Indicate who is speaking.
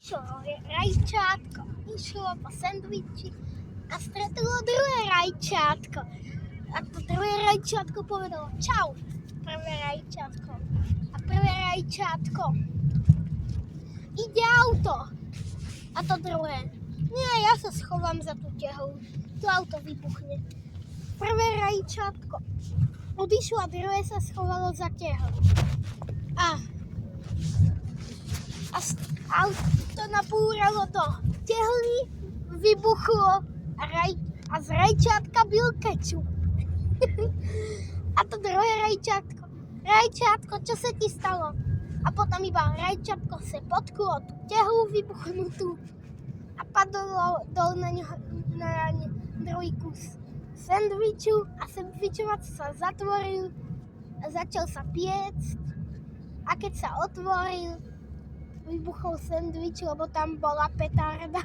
Speaker 1: išlo rajčátko, išlo po sendviči a stretlo druhé rajčátko. A to druhé rajčátko povedalo čau, prvé rajčátko. A prvé rajčátko, ide auto. A to druhé, nie, ja sa schovám za tú tehlu, to auto vybuchne. Prvé rajčátko odišlo a druhé sa schovalo za tehlu. A auto nabúralo do tehly, vybuchlo a z rajčátka byl kečup. A to druhé rajčátko, čo sa ti stalo? A potom iba rajčátko sa potklo tú tehlu vybuchnutú a padlo dole na ňo na druhý kus sendviču a sendvičovač sa zatvoril a začal sa piecť. A keď sa otvoril, vybuchol sendvič, lebo tam bola petarda.